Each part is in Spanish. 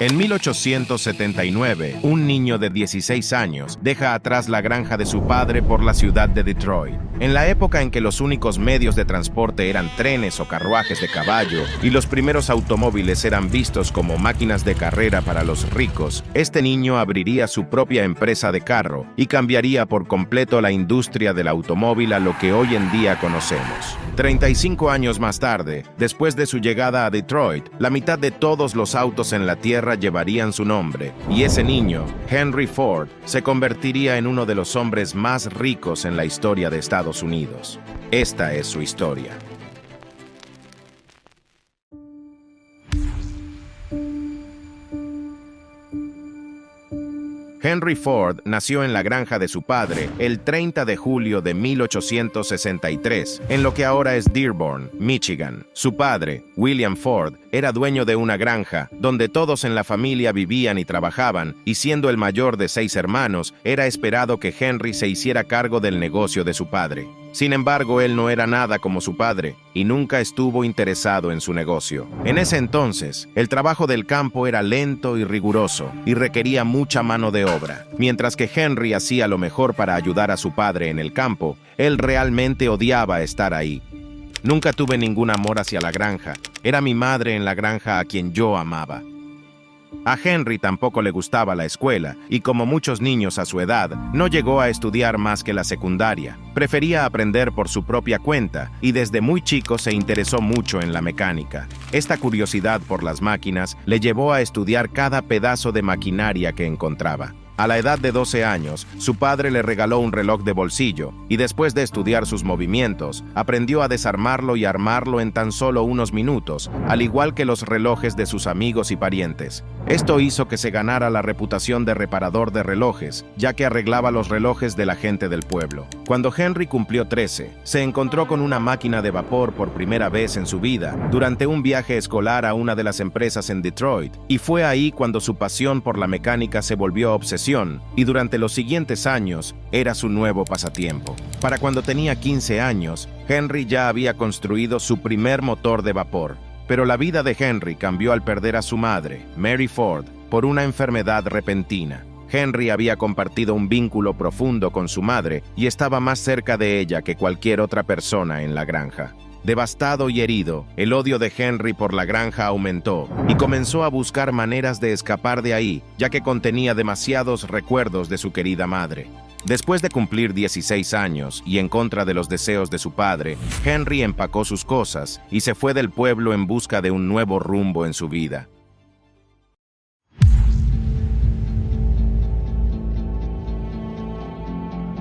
En 1879, un niño de 16 años deja atrás la granja de su padre por la ciudad de Detroit. En la época en que los únicos medios de transporte eran trenes o carruajes de caballo y los primeros automóviles eran vistos como máquinas de carrera para los ricos, este niño abriría su propia empresa de carro y cambiaría por completo la industria del automóvil a lo que hoy en día conocemos. 35 años más tarde, después de su llegada a Detroit, la mitad de todos los autos en la tierra llevarían su nombre, y ese niño, Henry Ford, se convertiría en uno de los hombres más ricos en la historia de Estados Unidos. Esta es su historia. Henry Ford nació en la granja de su padre el 30 de julio de 1863, en lo que ahora es Dearborn, Michigan. Su padre, William Ford, era dueño de una granja donde todos en la familia vivían y trabajaban, y siendo el mayor de 6 hermanos, era esperado que Henry se hiciera cargo del negocio de su padre. Sin embargo, él no era nada como su padre y nunca estuvo interesado en su negocio. En ese entonces, el trabajo del campo era lento y riguroso y requería mucha mano de obra. Mientras que Henry hacía lo mejor para ayudar a su padre en el campo, él realmente odiaba estar ahí. Nunca tuve ningún amor hacia la granja. Era mi madre en la granja a quien yo amaba. A Henry tampoco le gustaba la escuela y, como muchos niños a su edad, no llegó a estudiar más que la secundaria. Prefería aprender por su propia cuenta y desde muy chico se interesó mucho en la mecánica. Esta curiosidad por las máquinas le llevó a estudiar cada pedazo de maquinaria que encontraba. A la edad de 12 años, su padre le regaló un reloj de bolsillo y después de estudiar sus movimientos, aprendió a desarmarlo y armarlo en tan solo unos minutos, al igual que los relojes de sus amigos y parientes. Esto hizo que se ganara la reputación de reparador de relojes, ya que arreglaba los relojes de la gente del pueblo. Cuando Henry cumplió 13, se encontró con una máquina de vapor por primera vez en su vida, durante un viaje escolar a una de las empresas en Detroit, y fue ahí cuando su pasión por la mecánica se volvió obsesión, y durante los siguientes años era su nuevo pasatiempo. Para cuando tenía 15 años, Henry ya había construido su primer motor de vapor. Pero la vida de Henry cambió al perder a su madre, Mary Ford, por una enfermedad repentina. Henry había compartido un vínculo profundo con su madre y estaba más cerca de ella que cualquier otra persona en la granja. Devastado y herido, el odio de Henry por la granja aumentó y comenzó a buscar maneras de escapar de ahí, ya que contenía demasiados recuerdos de su querida madre. Después de cumplir 16 años y en contra de los deseos de su padre, Henry empacó sus cosas y se fue del pueblo en busca de un nuevo rumbo en su vida.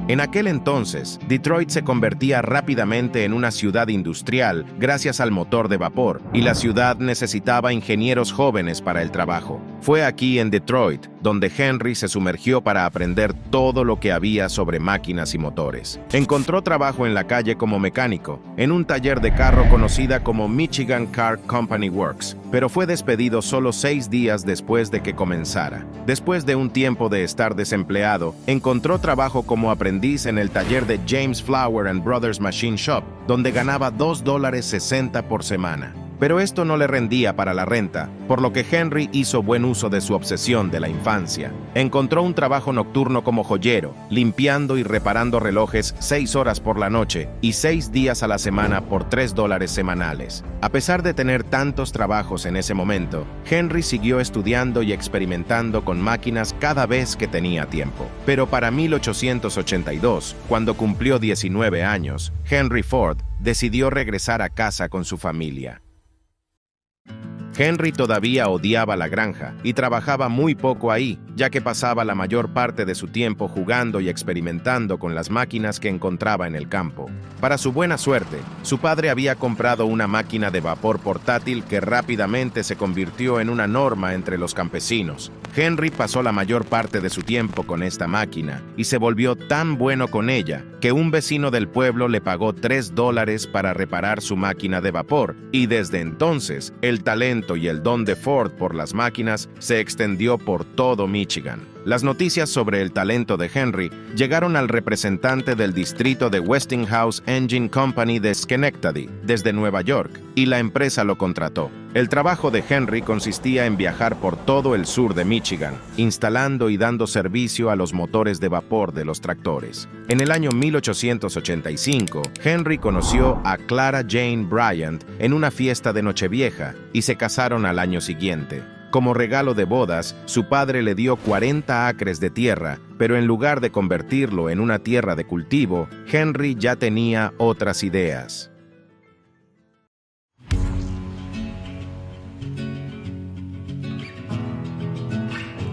En aquel entonces, Detroit se convertía rápidamente en una ciudad industrial gracias al motor de vapor, y la ciudad necesitaba ingenieros jóvenes para el trabajo. Fue aquí en Detroit donde Henry se sumergió para aprender todo lo que había sobre máquinas y motores. Encontró trabajo en la calle como mecánico, en un taller de carro conocida como Michigan Car Company Works, pero fue despedido solo 6 días después de que comenzara. Después de un tiempo de estar desempleado, encontró trabajo como aprendiz en el taller de James Flower and Brothers Machine Shop, donde ganaba $2.60 por semana. Pero esto no le rendía para la renta, por lo que Henry hizo buen uso de su obsesión de la infancia. Encontró un trabajo nocturno como joyero, limpiando y reparando relojes 6 horas por la noche y 6 días a la semana por $3 semanales. A pesar de tener tantos trabajos en ese momento, Henry siguió estudiando y experimentando con máquinas cada vez que tenía tiempo. Pero para 1882, cuando cumplió 19 años, Henry Ford decidió regresar a casa con su familia. Henry todavía odiaba la granja y trabajaba muy poco ahí, ya que pasaba la mayor parte de su tiempo jugando y experimentando con las máquinas que encontraba en el campo. Para su buena suerte, su padre había comprado una máquina de vapor portátil que rápidamente se convirtió en una norma entre los campesinos. Henry pasó la mayor parte de su tiempo con esta máquina y se volvió tan bueno con ella que un vecino del pueblo le pagó $3 para reparar su máquina de vapor, y desde entonces el talento y el don de Ford por las máquinas se extendió por todo Michigan. Las noticias sobre el talento de Henry llegaron al representante del distrito de Westinghouse Engine Company de Schenectady, desde Nueva York, y la empresa lo contrató. El trabajo de Henry consistía en viajar por todo el sur de Michigan, instalando y dando servicio a los motores de vapor de los tractores. En el año 1885, Henry conoció a Clara Jane Bryant en una fiesta de Nochevieja y se casaron al año siguiente. Como regalo de bodas, su padre le dio 40 acres de tierra, pero en lugar de convertirlo en una tierra de cultivo, Henry ya tenía otras ideas.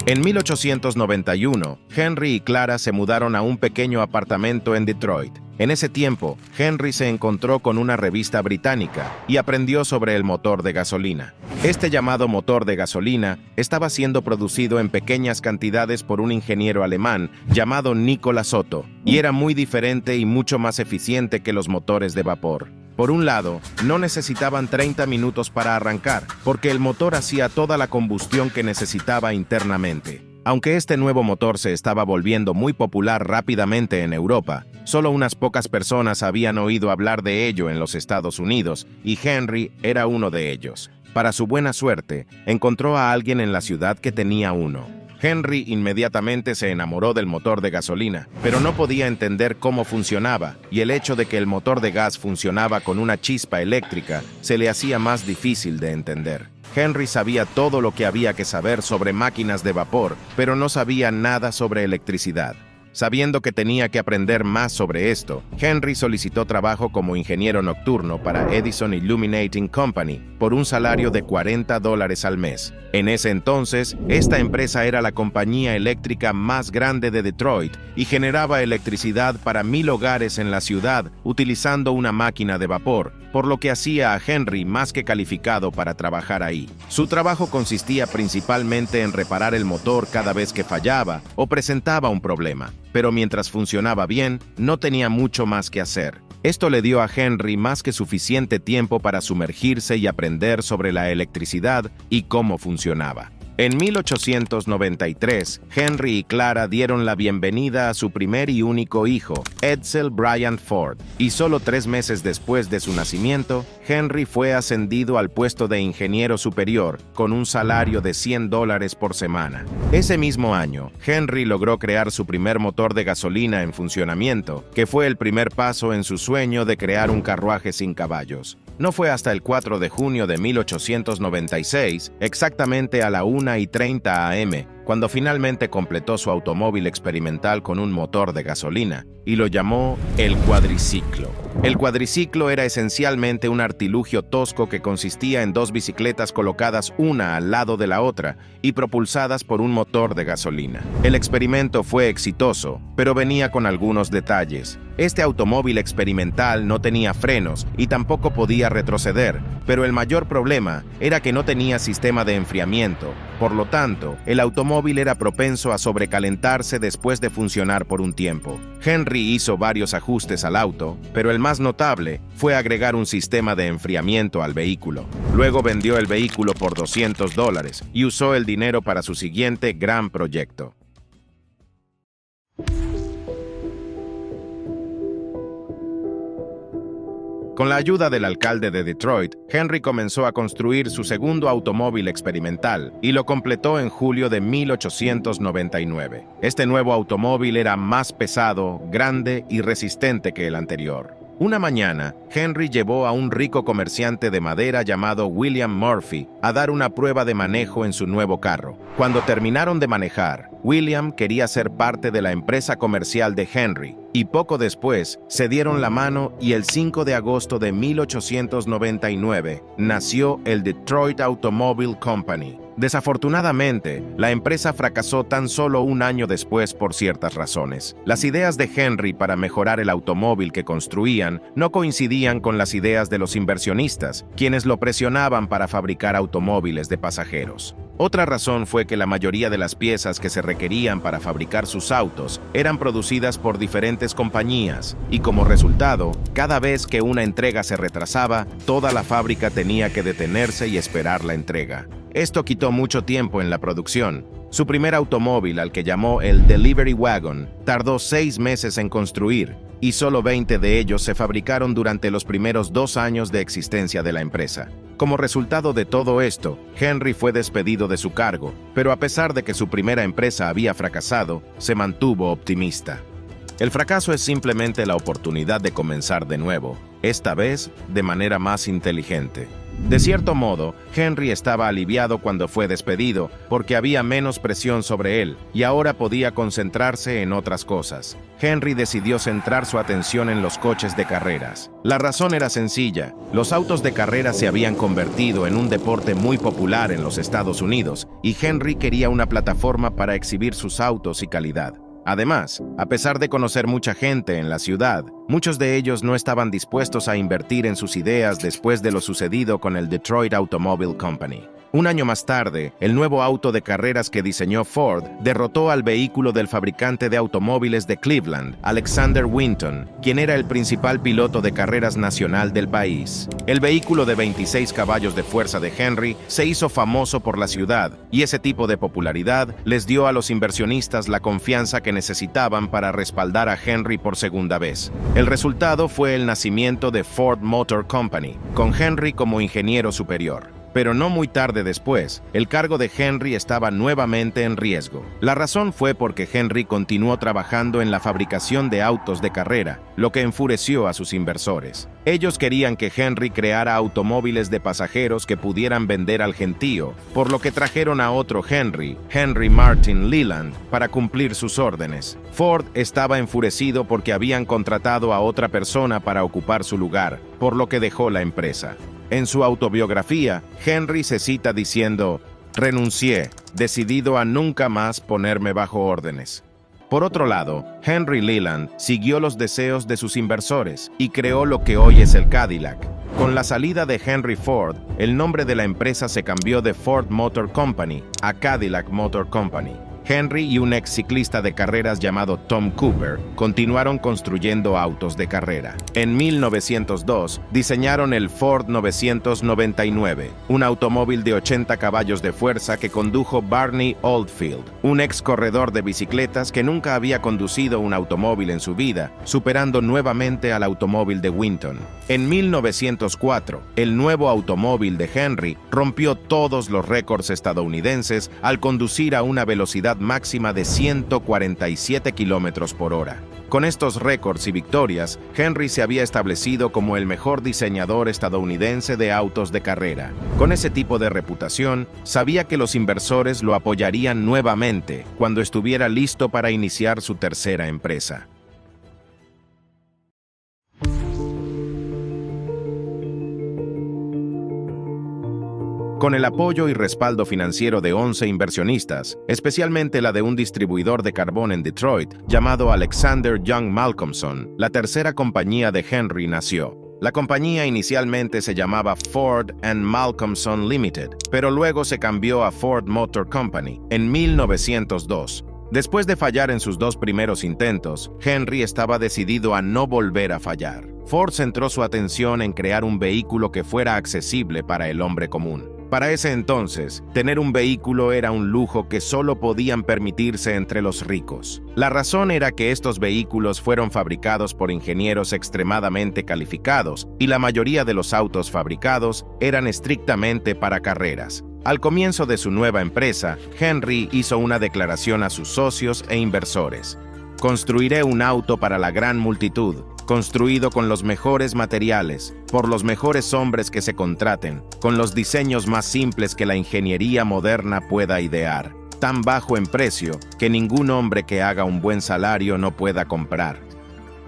En 1891, Henry y Clara se mudaron a un pequeño apartamento en Detroit. En ese tiempo, Henry se encontró con una revista británica y aprendió sobre el motor de gasolina. Este llamado motor de gasolina estaba siendo producido en pequeñas cantidades por un ingeniero alemán llamado Nikola Sotto, y era muy diferente y mucho más eficiente que los motores de vapor. Por un lado, no necesitaban 30 minutos para arrancar, porque el motor hacía toda la combustión que necesitaba internamente. Aunque este nuevo motor se estaba volviendo muy popular rápidamente en Europa, solo unas pocas personas habían oído hablar de ello en los Estados Unidos, y Henry era uno de ellos. Para su buena suerte, encontró a alguien en la ciudad que tenía uno. Henry inmediatamente se enamoró del motor de gasolina, pero no podía entender cómo funcionaba, y el hecho de que el motor de gas funcionaba con una chispa eléctrica se le hacía más difícil de entender. Henry sabía todo lo que había que saber sobre máquinas de vapor, pero no sabía nada sobre electricidad. Sabiendo que tenía que aprender más sobre esto, Henry solicitó trabajo como ingeniero nocturno para Edison Illuminating Company por un salario de $40 al mes. En ese entonces, esta empresa era la compañía eléctrica más grande de Detroit y generaba electricidad para 1,000 hogares en la ciudad utilizando una máquina de vapor, por lo que hacía a Henry más que calificado para trabajar ahí. Su trabajo consistía principalmente en reparar el motor cada vez que fallaba o presentaba un problema, pero mientras funcionaba bien, no tenía mucho más que hacer. Esto le dio a Henry más que suficiente tiempo para sumergirse y aprender sobre la electricidad y cómo funcionaba. En 1893, Henry y Clara dieron la bienvenida a su primer y único hijo, Edsel Bryant Ford, y solo 3 meses después de su nacimiento, Henry fue ascendido al puesto de ingeniero superior con un salario de $100 por semana. Ese mismo año, Henry logró crear su primer motor de gasolina en funcionamiento, que fue el primer paso en su sueño de crear un carruaje sin caballos. No fue hasta el 4 de junio de 1896, exactamente a la 1:30 a.m., cuando finalmente completó su automóvil experimental con un motor de gasolina, y lo llamó el cuadriciclo. El cuadriciclo era esencialmente un artilugio tosco que consistía en 2 bicicletas colocadas una al lado de la otra y propulsadas por un motor de gasolina. El experimento fue exitoso, pero venía con algunos detalles. Este automóvil experimental no tenía frenos y tampoco podía retroceder, pero el mayor problema era que no tenía sistema de enfriamiento. Por lo tanto, el automóvil era propenso a sobrecalentarse después de funcionar por un tiempo. Henry hizo varios ajustes al auto, pero el más notable fue agregar un sistema de enfriamiento al vehículo. Luego vendió el vehículo por $200 y usó el dinero para su siguiente gran proyecto. Con la ayuda del alcalde de Detroit, Henry comenzó a construir su segundo automóvil experimental y lo completó en julio de 1899. Este nuevo automóvil era más pesado, grande y resistente que el anterior. Una mañana, Henry llevó a un rico comerciante de madera llamado William Murphy a dar una prueba de manejo en su nuevo carro. Cuando terminaron de manejar, William quería ser parte de la empresa comercial de Henry, y poco después se dieron la mano y el 5 de agosto de 1899 nació el Detroit Automobile Company. Desafortunadamente, la empresa fracasó tan solo un año después por ciertas razones. Las ideas de Henry para mejorar el automóvil que construían no coincidían con las ideas de los inversionistas, quienes lo presionaban para fabricar automóviles de pasajeros. Otra razón fue que la mayoría de las piezas que se requerían para fabricar sus autos eran producidas por diferentes compañías, y como resultado, cada vez que una entrega se retrasaba, toda la fábrica tenía que detenerse y esperar la entrega. Esto quitó mucho tiempo en la producción. Su primer automóvil, al que llamó el Delivery Wagon, tardó 6 meses en construir, y solo 20 de ellos se fabricaron durante los primeros 2 años de existencia de la empresa. Como resultado de todo esto, Henry fue despedido de su cargo, pero a pesar de que su primera empresa había fracasado, se mantuvo optimista. El fracaso es simplemente la oportunidad de comenzar de nuevo, esta vez de manera más inteligente. De cierto modo, Henry estaba aliviado cuando fue despedido porque había menos presión sobre él y ahora podía concentrarse en otras cosas. Henry decidió centrar su atención en los coches de carreras. La razón era sencilla: los autos de carrera se habían convertido en un deporte muy popular en los Estados Unidos y Henry quería una plataforma para exhibir sus autos y calidad. Además, a pesar de conocer mucha gente en la ciudad, muchos de ellos no estaban dispuestos a invertir en sus ideas después de lo sucedido con el Detroit Automobile Company. Un año más tarde, el nuevo auto de carreras que diseñó Ford derrotó al vehículo del fabricante de automóviles de Cleveland, Alexander Winton, quien era el principal piloto de carreras nacional del país. El vehículo de 26 caballos de fuerza de Henry se hizo famoso por la ciudad, y ese tipo de popularidad les dio a los inversionistas la confianza que necesitaban para respaldar a Henry por segunda vez. El resultado fue el nacimiento de Ford Motor Company, con Henry como ingeniero superior. Pero no muy tarde después, el cargo de Henry estaba nuevamente en riesgo. La razón fue porque Henry continuó trabajando en la fabricación de autos de carrera, lo que enfureció a sus inversores. Ellos querían que Henry creara automóviles de pasajeros que pudieran vender al gentío, por lo que trajeron a otro Henry, Henry Martin Leland, para cumplir sus órdenes. Ford estaba enfurecido porque habían contratado a otra persona para ocupar su lugar, por lo que dejó la empresa. En su autobiografía, Henry se cita diciendo: "Renuncié, decidido a nunca más ponerme bajo órdenes". Por otro lado, Henry Leland siguió los deseos de sus inversores y creó lo que hoy es el Cadillac. Con la salida de Henry Ford, el nombre de la empresa se cambió de Ford Motor Company a Cadillac Motor Company. Henry y un ex ciclista de carreras llamado Tom Cooper continuaron construyendo autos de carrera. En 1902 diseñaron el Ford 999, un automóvil de 80 caballos de fuerza que condujo Barney Oldfield, un ex corredor de bicicletas que nunca había conducido un automóvil en su vida, superando nuevamente al automóvil de Winton. En 1904, el nuevo automóvil de Henry rompió todos los récords estadounidenses al conducir a una velocidad máxima de 147 kilómetros por hora. Con estos récords y victorias, Henry se había establecido como el mejor diseñador estadounidense de autos de carrera. Con ese tipo de reputación, sabía que los inversores lo apoyarían nuevamente cuando estuviera listo para iniciar su tercera empresa. Con el apoyo y respaldo financiero de 11 inversionistas, especialmente la de un distribuidor de carbón en Detroit llamado Alexander Young Malcolmson, la tercera compañía de Henry nació. La compañía inicialmente se llamaba Ford and Malcolmson Limited, pero luego se cambió a Ford Motor Company en 1902. Después de fallar en sus 2 primeros intentos, Henry estaba decidido a no volver a fallar. Ford centró su atención en crear un vehículo que fuera accesible para el hombre común. Para ese entonces, tener un vehículo era un lujo que solo podían permitirse entre los ricos. La razón era que estos vehículos fueron fabricados por ingenieros extremadamente calificados y la mayoría de los autos fabricados eran estrictamente para carreras. Al comienzo de su nueva empresa, Henry hizo una declaración a sus socios e inversores: "Construiré un auto para la gran multitud, construido con los mejores materiales, por los mejores hombres que se contraten, con los diseños más simples que la ingeniería moderna pueda idear, tan bajo en precio que ningún hombre que haga un buen salario no pueda comprar".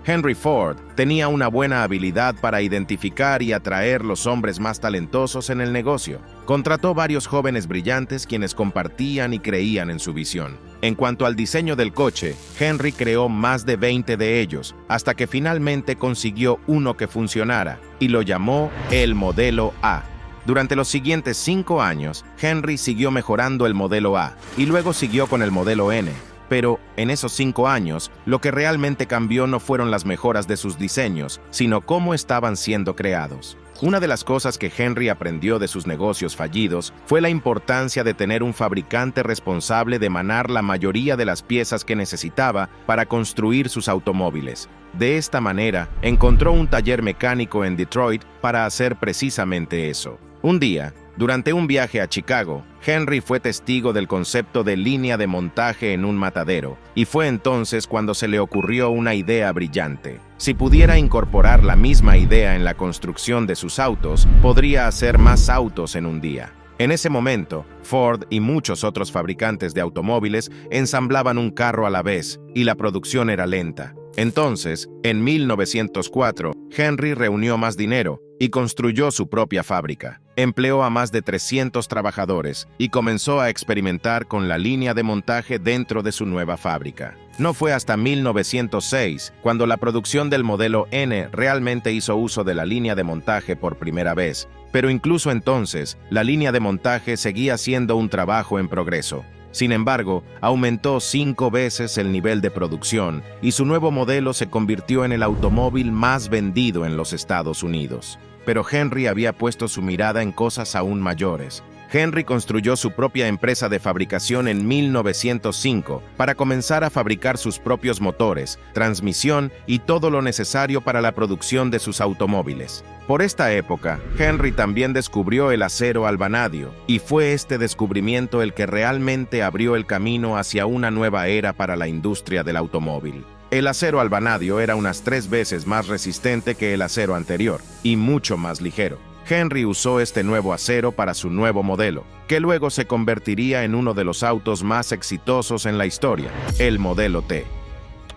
Henry Ford tenía una buena habilidad para identificar y atraer los hombres más talentosos en el negocio. Contrató varios jóvenes brillantes quienes compartían y creían en su visión. En cuanto al diseño del coche, Henry creó más de 20 de ellos, hasta que finalmente consiguió uno que funcionara, y lo llamó el Modelo A. Durante los siguientes 5 años, Henry siguió mejorando el Modelo A, y luego siguió con el Modelo N. Pero en esos 5 años, lo que realmente cambió no fueron las mejoras de sus diseños, sino cómo estaban siendo creados. Una de las cosas que Henry aprendió de sus negocios fallidos fue la importancia de tener un fabricante responsable de emanar la mayoría de las piezas que necesitaba para construir sus automóviles. De esta manera, encontró un taller mecánico en Detroit para hacer precisamente eso. Un día, durante un viaje a Chicago, Henry fue testigo del concepto de línea de montaje en un matadero, y fue entonces cuando se le ocurrió una idea brillante. Si pudiera incorporar la misma idea en la construcción de sus autos, podría hacer más autos en un día. En ese momento, Ford y muchos otros fabricantes de automóviles ensamblaban un carro a la vez, y la producción era lenta. Entonces, en 1904, Henry reunió más dinero y construyó su propia fábrica. Empleó a más de 300 trabajadores y comenzó a experimentar con la línea de montaje dentro de su nueva fábrica. No fue hasta 1906 cuando la producción del modelo N realmente hizo uso de la línea de montaje por primera vez, pero incluso entonces, la línea de montaje seguía siendo un trabajo en progreso. Sin embargo, aumentó 5 veces el nivel de producción y su nuevo modelo se convirtió en el automóvil más vendido en los Estados Unidos. Pero Henry había puesto su mirada en cosas aún mayores. Henry construyó su propia empresa de fabricación en 1905 para comenzar a fabricar sus propios motores, transmisión y todo lo necesario para la producción de sus automóviles. Por esta época, Henry también descubrió el acero al vanadio, y fue este descubrimiento el que realmente abrió el camino hacia una nueva era para la industria del automóvil. El acero al vanadio era unas 3 veces más resistente que el acero anterior, y mucho más ligero. Henry usó este nuevo acero para su nuevo modelo, que luego se convertiría en uno de los autos más exitosos en la historia, el Modelo T.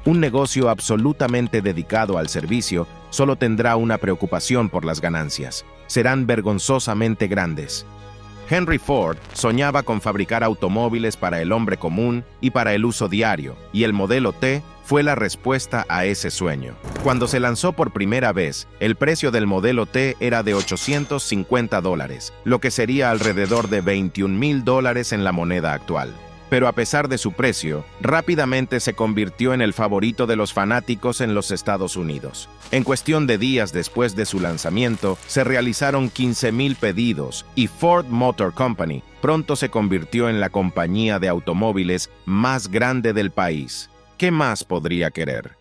Un negocio absolutamente dedicado al servicio solo tendrá una preocupación por las ganancias. Serán vergonzosamente grandes. Henry Ford soñaba con fabricar automóviles para el hombre común y para el uso diario, y el Modelo T fue la respuesta a ese sueño. Cuando se lanzó por primera vez, el precio del Modelo T era de $850, lo que sería alrededor de $21,000 en la moneda actual. Pero a pesar de su precio, rápidamente se convirtió en el favorito de los fanáticos en los Estados Unidos. En cuestión de días después de su lanzamiento, se realizaron 15,000 pedidos y Ford Motor Company pronto se convirtió en la compañía de automóviles más grande del país. ¿Qué más podría querer?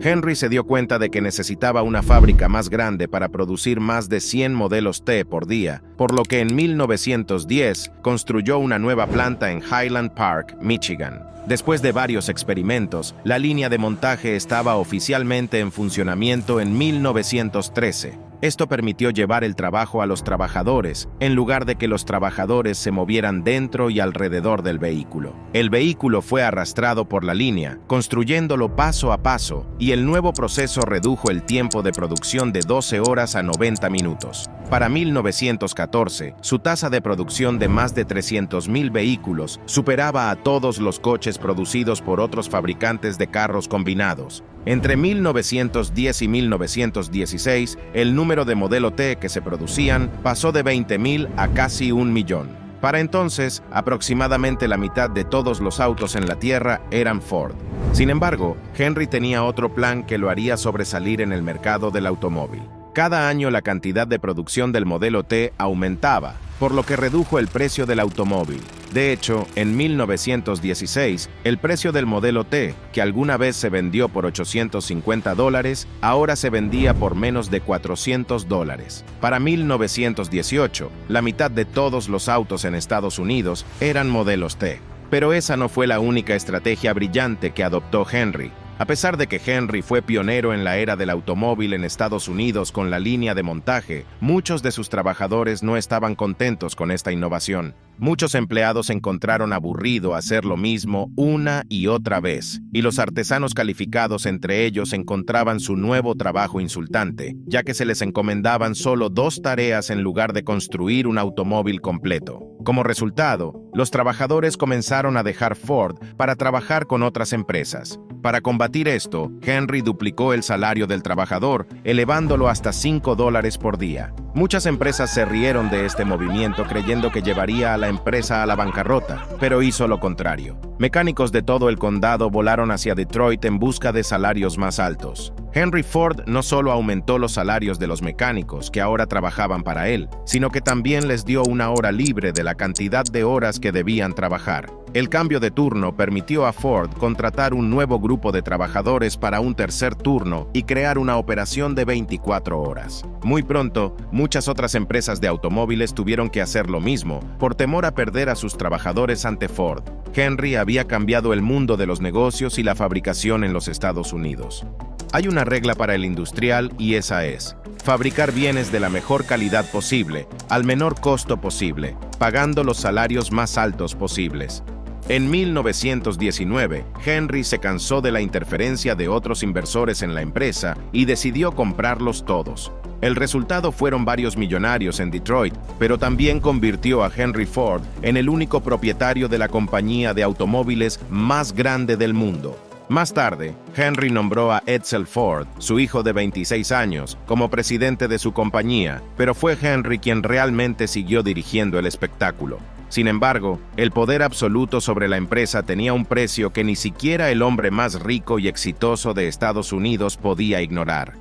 Henry se dio cuenta de que necesitaba una fábrica más grande para producir más de 100 modelos T por día, por lo que en 1910 construyó una nueva planta en Highland Park, Michigan. Después de varios experimentos, la línea de montaje estaba oficialmente en funcionamiento en 1913. Esto permitió llevar el trabajo a los trabajadores, en lugar de que los trabajadores se movieran dentro y alrededor del vehículo. El vehículo fue arrastrado por la línea, construyéndolo paso a paso, y el nuevo proceso redujo el tiempo de producción de 12 horas a 90 minutos. Para 1914, su tasa de producción de más de 300,000 vehículos superaba a todos los coches producidos por otros fabricantes de carros combinados. Entre 1910 y 1916, el número de Modelo T que se producían pasó de 20,000 a casi 1,000,000. Para entonces, aproximadamente la mitad de todos los autos en la Tierra eran Ford. Sin embargo, Henry tenía otro plan que lo haría sobresalir en el mercado del automóvil. Cada año la cantidad de producción del Modelo T aumentaba, por lo que redujo el precio del automóvil. De hecho, en 1916, el precio del Modelo T, que alguna vez se vendió por $850, ahora se vendía por menos de $400. Para 1918, la mitad de todos los autos en Estados Unidos eran modelos T. Pero esa no fue la única estrategia brillante que adoptó Henry. A pesar de que Henry fue pionero en la era del automóvil en Estados Unidos con la línea de montaje, muchos de sus trabajadores no estaban contentos con esta innovación. Muchos empleados encontraron aburrido hacer lo mismo una y otra vez, y los artesanos calificados entre ellos encontraban su nuevo trabajo insultante, ya que se les encomendaban solo 2 tareas en lugar de construir un automóvil completo. Como resultado, los trabajadores comenzaron a dejar Ford para trabajar con otras empresas. Para combatir esto, Henry duplicó el salario del trabajador, elevándolo hasta $5 por día. Muchas empresas se rieron de este movimiento creyendo que llevaría a la empresa a la bancarrota, pero hizo lo contrario. Mecánicos de todo el condado volaron hacia Detroit en busca de salarios más altos. Henry Ford no solo aumentó los salarios de los mecánicos que ahora trabajaban para él, sino que también les dio una hora libre de la cantidad de horas que debían trabajar. El cambio de turno permitió a Ford contratar un nuevo grupo de trabajadores para un tercer turno y crear una operación de 24 horas. Muy pronto, muchas otras empresas de automóviles tuvieron que hacer lo mismo, por temor a perder a sus trabajadores ante Ford. Henry había cambiado el mundo de los negocios y la fabricación en los Estados Unidos. Hay una regla para el industrial y esa es: fabricar bienes de la mejor calidad posible, al menor costo posible, pagando los salarios más altos posibles. En 1919, Henry se cansó de la interferencia de otros inversores en la empresa y decidió comprarlos todos. El resultado fueron varios millonarios en Detroit, pero también convirtió a Henry Ford en el único propietario de la compañía de automóviles más grande del mundo. Más tarde, Henry nombró a Edsel Ford, su hijo de 26 años, como presidente de su compañía, pero fue Henry quien realmente siguió dirigiendo el espectáculo. Sin embargo, el poder absoluto sobre la empresa tenía un precio que ni siquiera el hombre más rico y exitoso de Estados Unidos podía ignorar.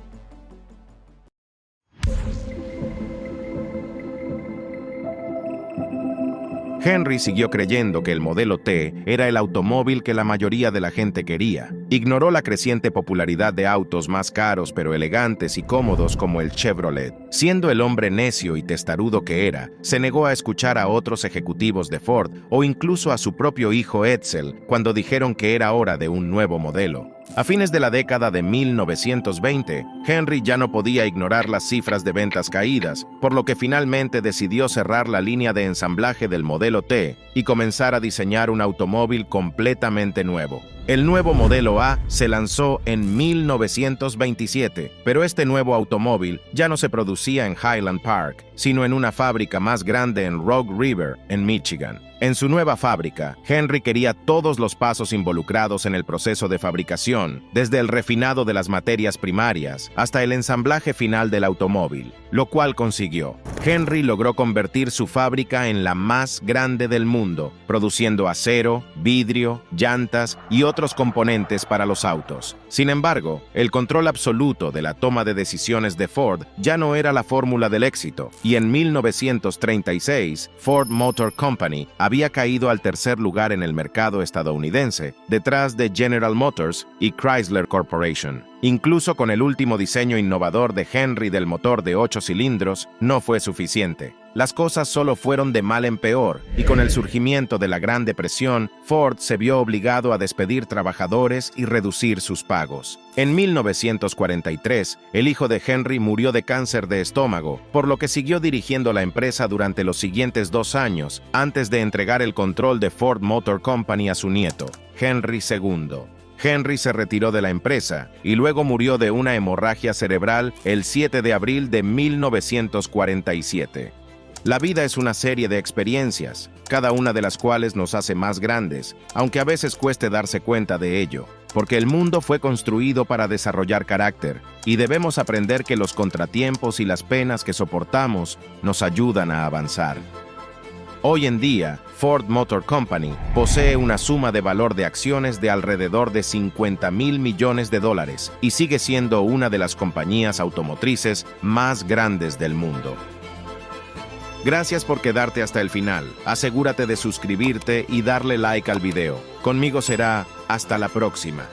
Henry siguió creyendo que el modelo T era el automóvil que la mayoría de la gente quería. Ignoró la creciente popularidad de autos más caros pero elegantes y cómodos como el Chevrolet. Siendo el hombre necio y testarudo que era, se negó a escuchar a otros ejecutivos de Ford o incluso a su propio hijo Edsel cuando dijeron que era hora de un nuevo modelo. A fines de la década de 1920, Henry ya no podía ignorar las cifras de ventas caídas, por lo que finalmente decidió cerrar la línea de ensamblaje del modelo T y comenzar a diseñar un automóvil completamente nuevo. El nuevo modelo A se lanzó en 1927, pero este nuevo automóvil ya no se producía en Highland Park, sino en una fábrica más grande en Rogue River, en Michigan. En su nueva fábrica, Henry quería todos los pasos involucrados en el proceso de fabricación, desde el refinado de las materias primarias hasta el ensamblaje final del automóvil, lo cual consiguió. Henry logró convertir su fábrica en la más grande del mundo, produciendo acero, vidrio, llantas y otros componentes para los autos. Sin embargo, el control absoluto de la toma de decisiones de Ford ya no era la fórmula del éxito, y en 1936, Ford Motor Company había caído al tercer lugar en el mercado estadounidense, detrás de General Motors y Chrysler Corporation. Incluso con el último diseño innovador de Henry del motor de 8 cilindros, no fue suficiente. Las cosas solo fueron de mal en peor, y con el surgimiento de la Gran Depresión, Ford se vio obligado a despedir trabajadores y reducir sus pagos. En 1943, el hijo de Henry murió de cáncer de estómago, por lo que siguió dirigiendo la empresa durante los siguientes 2 años, antes de entregar el control de Ford Motor Company a su nieto, Henry II. Henry se retiró de la empresa y luego murió de una hemorragia cerebral el 7 de abril de 1947. La vida es una serie de experiencias, cada una de las cuales nos hace más grandes, aunque a veces cueste darse cuenta de ello, porque el mundo fue construido para desarrollar carácter, y debemos aprender que los contratiempos y las penas que soportamos nos ayudan a avanzar. Hoy en día, Ford Motor Company posee una suma de valor de acciones de alrededor de $50,000 millones y sigue siendo una de las compañías automotrices más grandes del mundo. Gracias por quedarte hasta el final. Asegúrate de suscribirte y darle like al video. Conmigo será hasta la próxima.